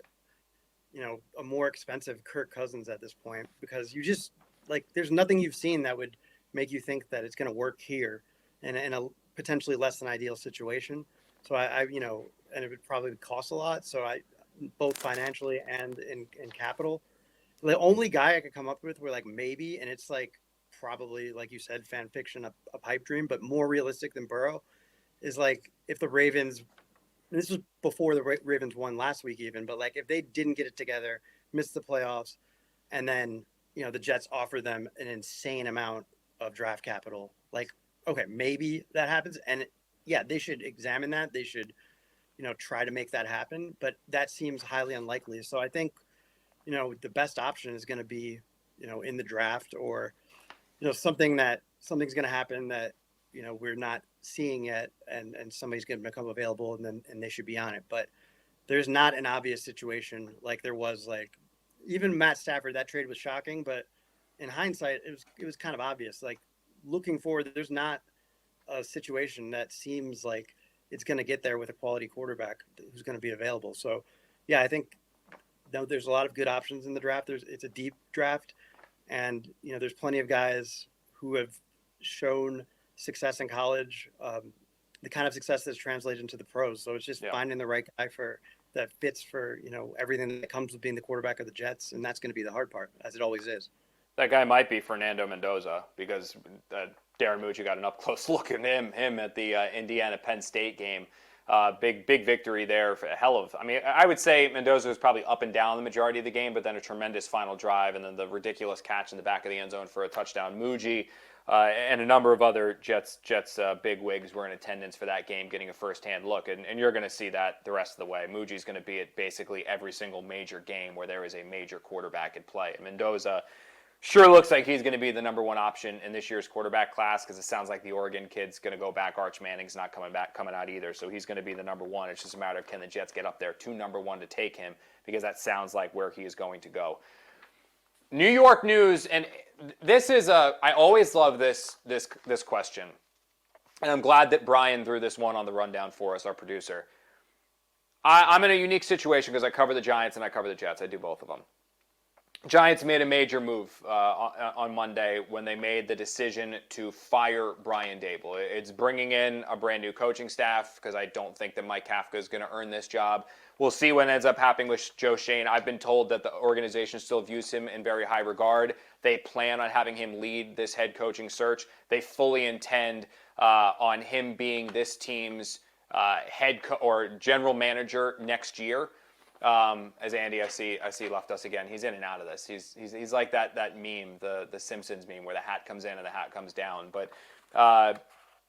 a more expensive Kirk Cousins at this point, because you just like, there's nothing you've seen that would make you think that it's going to work here in a potentially less than ideal situation. So and it would probably cost a lot. So both financially and in capital, the only guy I could come up with were like maybe, and it's like probably, like you said, fan fiction, a pipe dream, but more realistic than Burrow is like if the Ravens, this was before the Ravens won last week even, but like if they didn't get it together, missed the playoffs, and then, the Jets offer them an insane amount of draft capital, like, okay, maybe that happens. And yeah, they should examine that. They should, try to make that happen, but that seems highly unlikely. So I think, the best option is going to be, in the draft, or, something's going to happen that, we're not seeing yet, and somebody's going to become available, and they should be on it. But there's not an obvious situation like there was, like even Matt Stafford. That trade was shocking, but in hindsight, it was kind of obvious. Like looking forward, there's not a situation that seems like it's going to get there with a quality quarterback who's going to be available. So yeah, I think there's a lot of good options in the draft. It's a deep draft, and there's plenty of guys who have shown success in college, the kind of success that's translated into the pros. So it's just finding the right guy that fits for, everything that comes with being the quarterback of the Jets. And that's going to be the hard part, as it always is. That guy might be Fernando Mendoza, because Darren Mucci got an up-close look at him at the Indiana-Penn State game. Big victory there. I would say Mendoza was probably up and down the majority of the game, but then a tremendous final drive, and then the ridiculous catch in the back of the end zone for a touchdown. Mucci and a number of other Jets big wigs were in attendance for that game, getting a first-hand look, and you're going to see that the rest of the way. Mucci's going to be at basically every single major game where there is a major quarterback at play. Mendoza sure looks like he's going to be the number one option in this year's quarterback class, because it sounds like the Oregon kid's going to go back. Arch Manning's not coming out either, so he's going to be the number one. It's just a matter of, can the Jets get up there to number one to take him, because that sounds like where he is going to go. New York news, and this is I always love this question, and I'm glad that Brian threw this one on the rundown for us, our producer. I'm in a unique situation because I cover the Giants and I cover the Jets. I do both of them. Giants made a major move on Monday when they made the decision to fire Brian Daboll. It's bringing in a brand new coaching staff, because I don't think that Mike Kafka is going to earn this job. We'll see what ends up happening with Joe Schoen. I've been told that the organization still views him in very high regard. They plan on having him lead this head coaching search. They fully intend on him being this team's or general manager next year. As Andy, I see left us again. He's in and out of this. He's like that meme, the Simpsons meme, where the hat comes in and the hat comes down. But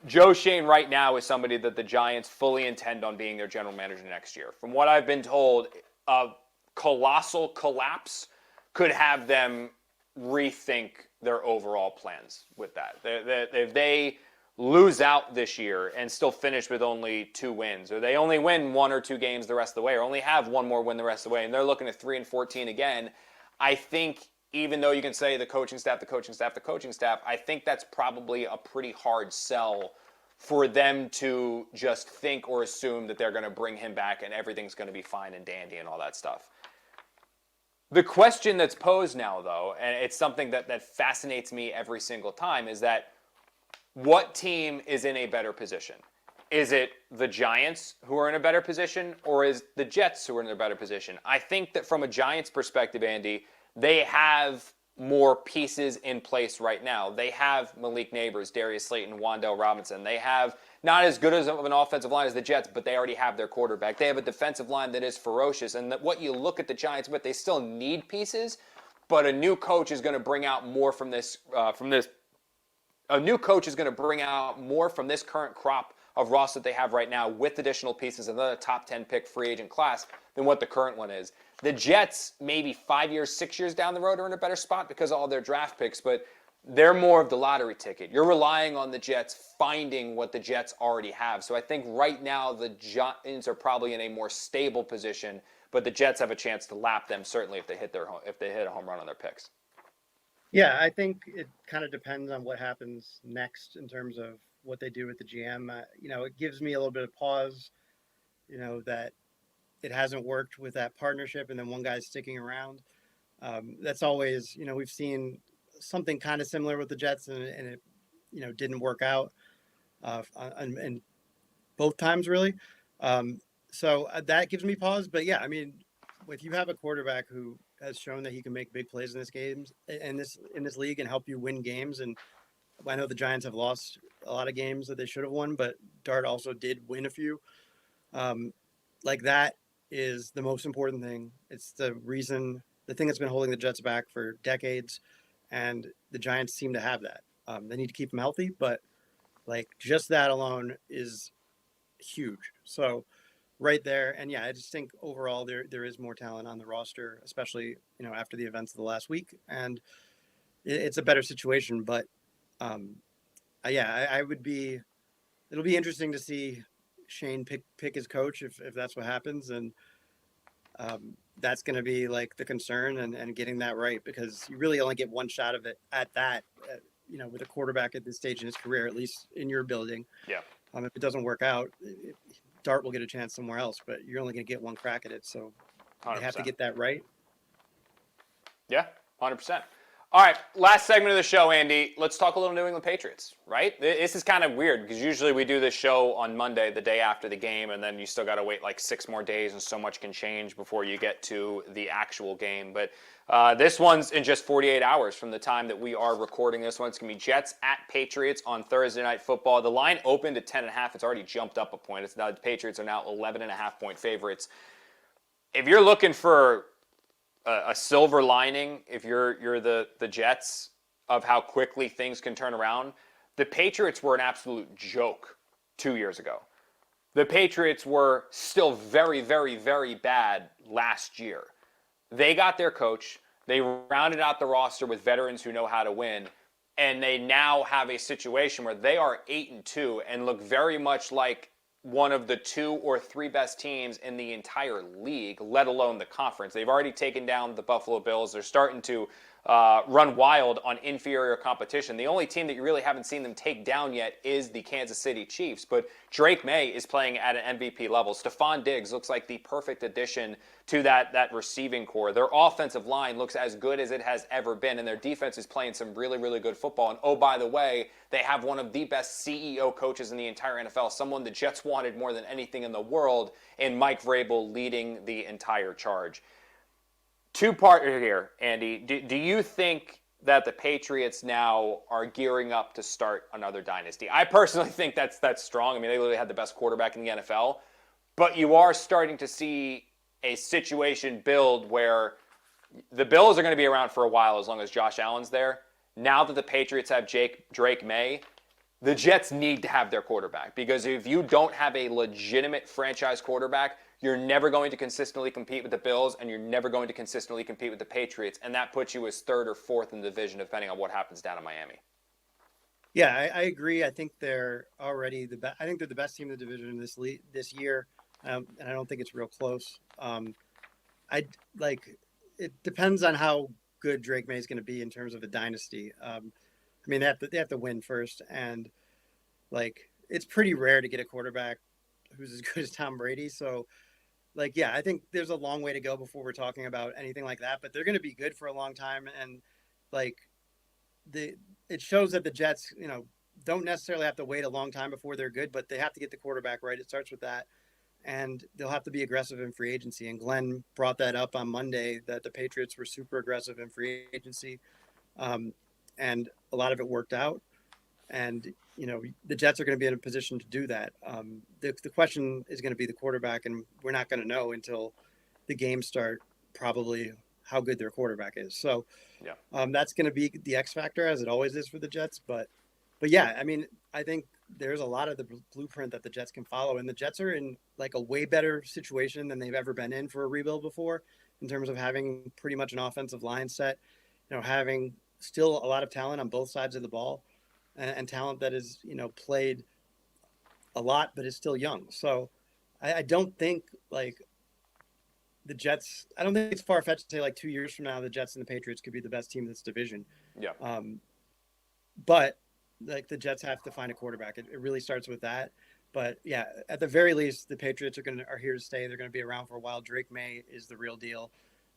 Joe Shane right now is somebody that the Giants fully intend on being their general manager next year. From what I've been told, a colossal collapse could have them rethink their overall plans with that. If they lose out this year and still finish with only 2 wins, or they only win 1 or 2 games the rest of the way, or only have one more win the rest of the way, and they're looking at 3-14 again, I think even though you can say the coaching staff, I think that's probably a pretty hard sell for them to just think or assume that they're going to bring him back and everything's going to be fine and dandy and all that stuff. The question that's posed now, though, and it's something that fascinates me every single time, is that what team is in a better position? Is it the Giants who are in a better position, or is the Jets who are in a better position? I think that from a Giants perspective, Andy, they have more pieces in place right now. They have Malik Neighbors, Darius Slayton, Wan'Dale Robinson. They have not as good of an offensive line as the Jets, but they already have their quarterback. They have a defensive line that is ferocious, and that what you look at the Giants with, they still need pieces, but a new coach is going to bring out more from this. A new coach is going to bring out more from this current crop of roster that they have right now with additional pieces and another top 10 pick free agent class than what the current one is. The Jets, maybe 5 years, 6 years down the road, are in a better spot because of all their draft picks, but they're more of the lottery ticket. You're relying on the Jets finding what the Jets already have. So I think right now the Giants are probably in a more stable position, but the Jets have a chance to lap them certainly if they hit a home run on their picks. Yeah, I think it kind of depends on what happens next in terms of what they do with the GM. It gives me a little bit of pause, that it hasn't worked with that partnership and then one guy's sticking around. That's always, we've seen something kind of similar with the Jets and it, didn't work out and both times really. So that gives me pause. But yeah, I mean, if you have a quarterback who has shown that he can make big plays in this league and help you win games, and I know the Giants have lost a lot of games that they should have won, but Dart also did win a few. Like that is the most important thing. It's the thing that's been holding the Jets back for decades, and the Giants seem to have that. They need to keep them healthy, but like just that alone is huge. So right there, and yeah, I just think overall there is more talent on the roster, especially after the events of the last week, and it's a better situation. But I would be. It'll be interesting to see Shane pick his coach if that's what happens, and that's going to be like the concern and getting that right, because you really only get one shot of it at that. With a quarterback at this stage in his career, at least in your building. Yeah. If it doesn't work out, Dart will get a chance somewhere else, but you're only going to get one crack at it. So 100%. you have to get that right. Yeah, 100%. All right, last segment of the show, Andy. Let's talk a little New England Patriots, right? This is kind of weird because usually we do this show on Monday, the day after the game, and then you still got to wait like 6 more days and so much can change before you get to the actual game. But this one's in just 48 hours from the time that we are recording this one. It's going to be Jets at Patriots on Thursday Night Football. The line opened at 10.5. It's already jumped up a point. The Patriots are now 11.5-point favorites. If you're looking for a silver lining, if you're the Jets, of how quickly things can turn around, the Patriots were an absolute joke 2 years ago. The Patriots were still very, very, very bad last year. They got their coach. They rounded out the roster with veterans who know how to win, and they now have a situation where they are 8-2 and look very much like one of the 2 or 3 best teams in the entire league, let alone the conference. They've already taken down the Buffalo Bills. They're starting to run wild on inferior competition. The only team that you really haven't seen them take down yet is the Kansas City Chiefs, but Drake May is playing at an MVP level. Stephon Diggs looks like the perfect addition to that receiving core. Their offensive line looks as good as it has ever been, and their defense is playing some really, really good football. And oh, by the way, they have one of the best CEO coaches in the entire NFL, someone the Jets wanted more than anything in the world, in Mike Vrabel leading the entire charge. Two-part here, Andy. Do you think that the Patriots now are gearing up to start another dynasty? I personally think that's strong. I mean, they literally had the best quarterback in the NFL. But you are starting to see a situation build where the Bills are going to be around for a while as long as Josh Allen's there. Now that the Patriots have Drake May, The Jets need to have their quarterback, because if you don't have a legitimate franchise quarterback, you're never going to consistently compete with the Bills, and you're never going to consistently compete with the Patriots, and that puts you as third or fourth in the division, depending on what happens down in Miami. Yeah, I agree. I think they're already the best. I think they're the best team in the division this year, and I don't think it's real close. I like it depends on how good Drake May is going to be in terms of a dynasty. I mean, they have to win first, and like it's pretty rare to get a quarterback who's as good as Tom Brady. So, like, yeah, I think there's a long way to go before we're talking about anything like that. But they're going to be good for a long time, and like the it shows that the Jets, don't necessarily have to wait a long time before they're good, but they have to get the quarterback right. It starts with that, and they'll have to be aggressive in free agency. And Glenn brought that up on Monday that the Patriots were super aggressive in free agency, and a lot of it worked out. And the Jets are going to be in a position to do that. The question is going to be the quarterback, and we're not going to know until the games start, probably how good their quarterback is. So Yeah. that's going to be the X factor, as it always is for the Jets. But yeah, I mean, I think there's a lot of the blueprint that the Jets can follow, and the Jets are in like a way better situation than they've ever been in for a rebuild before, in terms of having pretty much an offensive line set, having still a lot of talent on both sides of the ball, and talent that is played a lot but is still young. So I don't think like the Jets. I don't think it's far fetched to say like 2 years from now the Jets and the Patriots could be the best team in this division. Yeah. But like the Jets have to find a quarterback. It really starts with that. But yeah, at the very least, the Patriots are here to stay. They're going to be around for a while. Drake May is the real deal.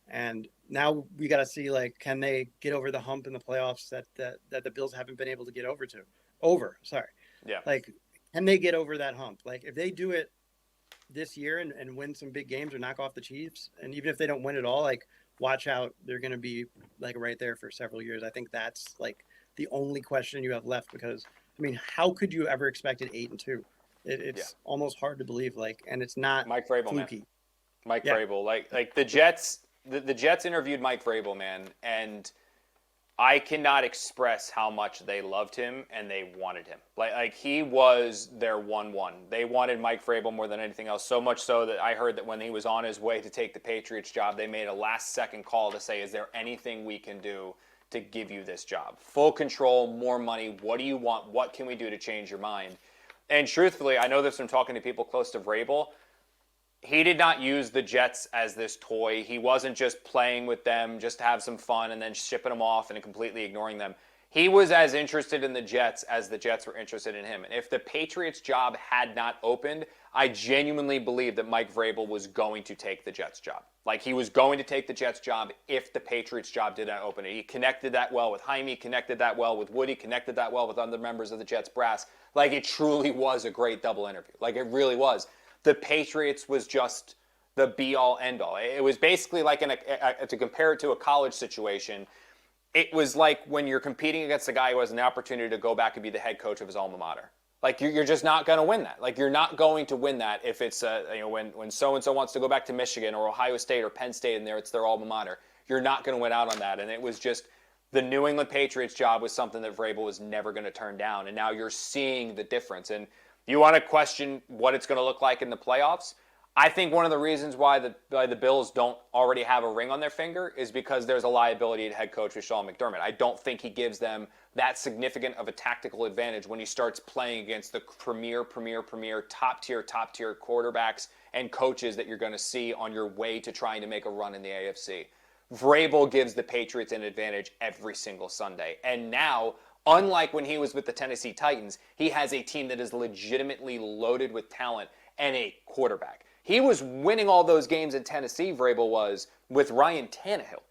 And now we got to see, like, can they get over the hump in the playoffs that the Bills haven't been able to get over. Sorry. Yeah. Like, can they get over that hump? Like, if they do it this year and win some big games or knock off the Chiefs, and even if they don't win it all, like, watch out. They're going to be, like, right there for several years. I think that's, like, the only question you have left, because, I mean, how could you ever expect it 8-2? It's almost hard to believe, like, and it's not Mike Vrabel, fluky. man. Mike Vrabel. Like the Jets. The Jets interviewed Mike Vrabel, man, and I cannot express how much they loved him and they wanted him. Like he was their 1-1. They wanted Mike Vrabel more than anything else, so much so that I heard that when he was on his way to take the Patriots job, they made a last-second call to say, is there anything we can do to give you this job? Full control, more money, what do you want? What can we do to change your mind? And truthfully, I know this from talking to people close to Vrabel, he did not use the Jets as this toy. He wasn't just playing with them just to have some fun and then shipping them off and completely ignoring them. He was as interested in the Jets as the Jets were interested in him. And if the Patriots job had not opened, I genuinely believe that Mike Vrabel was going to take the Jets job. Like, he was going to take the Jets job if the Patriots job did not open. He connected that well with Jaime, connected that well with Woody, connected that well with other members of the Jets brass. Like, it truly was a great double interview. Like, it really was. The Patriots was just the be-all, end-all. It was basically like, to compare it to a college situation, it was like when you're competing against a guy who has an opportunity to go back and be the head coach of his alma mater. Like, you're just not going to win that. Like, you're not going to win that if it's, when so-and-so wants to go back to Michigan or Ohio State or Penn State and it's their alma mater. You're not going to win out on that. And it was just, the New England Patriots job was something that Vrabel was never going to turn down. And now you're seeing the difference. And you want to question what it's going to look like in the playoffs? I think one of the reasons why the Bills don't already have a ring on their finger is because there's a liability at head coach with Sean McDermott. I don't think he gives them that significant of a tactical advantage when he starts playing against the premier, top-tier quarterbacks and coaches that you're going to see on your way to trying to make a run in the AFC. Vrabel gives the Patriots an advantage every single Sunday. And now, unlike when he was with the Tennessee Titans, he has a team that is legitimately loaded with talent and a quarterback. He was winning all those games in Tennessee, Vrabel was, with Ryan Tannehill.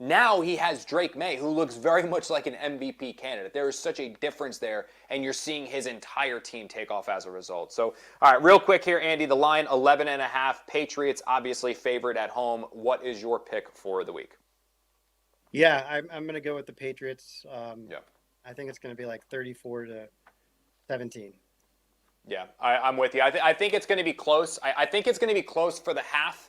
Now he has Drake May, who looks very much like an MVP candidate. There is such a difference there, and you're seeing his entire team take off as a result. So, all right, real quick here, Andy, the line, 11.5. Patriots obviously favored at home. What is your pick for the week? Yeah, I'm going to go with the Patriots. Yeah. I think it's going to be like 34-17. Yeah, I'm with you. I think it's going to be close. I think it's going to be close for the half.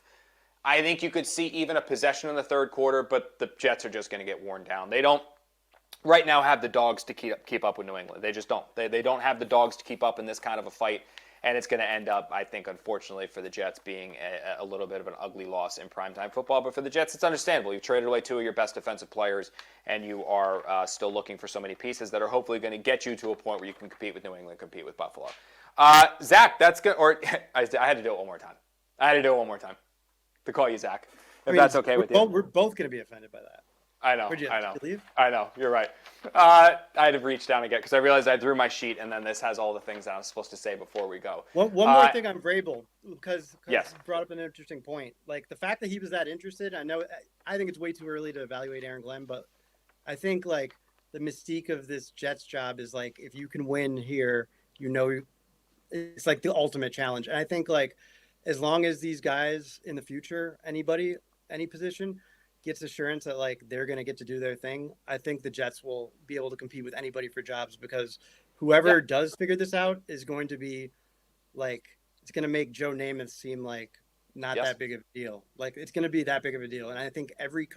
I think you could see even a possession in the third quarter, but the Jets are just going to get worn down. They don't right now have the dogs to keep up with New England. They just don't. They don't have the dogs to keep up in this kind of a fight. And it's going to end up, I think, unfortunately for the Jets, being a little bit of an ugly loss in primetime football. But for the Jets, it's understandable. You've traded away 2 of your best defensive players, and you are still looking for so many pieces that are hopefully going to get you to a point where you can compete with New England, compete with Buffalo. Zach, that's good. Or I had to do it one more time. I had to do it one more time to call you Zach, if that's okay with you. We're both going to be offended by that. I know. Where'd you have to leave? I know. You're right. I had to reach down again because I realized I threw my sheet, and then this has all the things that I was supposed to say before we go. One more thing on Vrabel, because yes. You brought up an interesting point. Like the fact that he was that interested. I think it's way too early to evaluate Aaron Glenn, but I think like the mystique of this Jets job is like if you can win here, it's like the ultimate challenge. And I think like as long as these guys in the future, anybody, any position, gets assurance that like they're going to get to do their thing, I think the Jets will be able to compete with anybody for jobs, because whoever does figure this out is going to be like, it's going to make Joe Namath seem like not that big of a deal. Like it's going to be that big of a deal. And I think every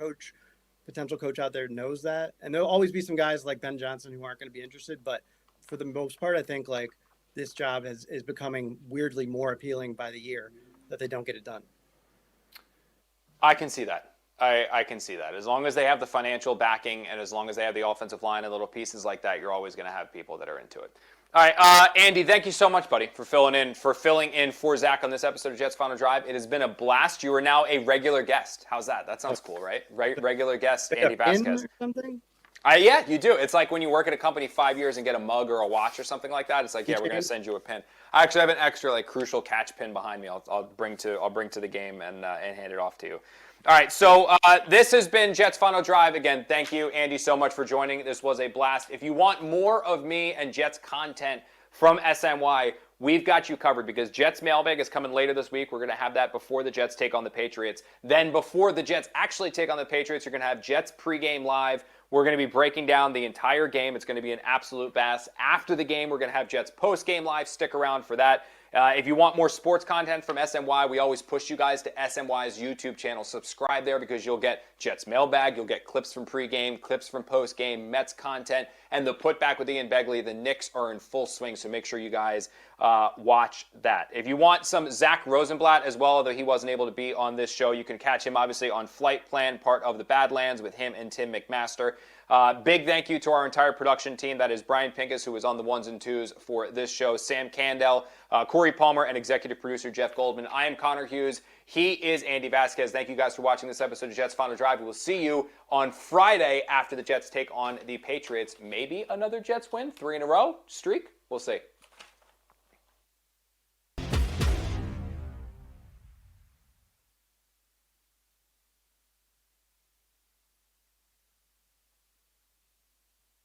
potential coach out there knows that. And there'll always be some guys like Ben Johnson who aren't going to be interested. But for the most part, I think like this job is becoming weirdly more appealing by the year that they don't get it done. I can see that. I can see that. As long as they have the financial backing and as long as they have the offensive line and little pieces like that, you're always going to have people that are into it. All right, Andy, thank you so much, buddy, for filling in for Zack on this episode of Jets Final Drive. It has been a blast. You are now a regular guest. How's that? That sounds cool, right? Regular guest, Andy Vasquez. Or something? Yeah, you do. It's like when you work at a company 5 years and get a mug or a watch or something like that. It's like, yeah, we're going to send you a pin. I actually have an extra like crucial catch pin behind me. I'll bring to the game and hand it off to you. All right, so this has been Jets Final Drive. Again, thank you, Andy, so much for joining. This was a blast. If you want more of me and Jets content from SNY, we've got you covered because Jets Mailbag is coming later this week. We're going to have that before the Jets take on the Patriots. Then before the Jets actually take on the Patriots, you're going to have Jets pregame live. We're going to be breaking down the entire game. It's going to be an absolute blast. After the game, we're going to have Jets postgame live. Stick around for that. If you want more sports content from SNY, we always push you guys to SNY's YouTube channel. Subscribe there because you'll get Jets Mailbag, you'll get clips from pregame, clips from postgame, Mets content, and the putback with Ian Begley. The Knicks are in full swing, so make sure you guys watch that. If you want some Zach Rosenblatt as well, although he wasn't able to be on this show, you can catch him obviously on Flight Plan, part of the Badlands with him and Tim McMaster. Big thank you to our entire production team. That is Brian Pincus, who was on the ones and twos for this show, Sam Candell, Corey Palmer, and executive producer Jeff Goldman. I am Connor Hughes. He is Andy Vasquez. Thank you guys for watching this episode of Jets Final Drive. We will see you on Friday after the Jets take on the Patriots. Maybe another Jets win, 3 in a row streak. We'll see.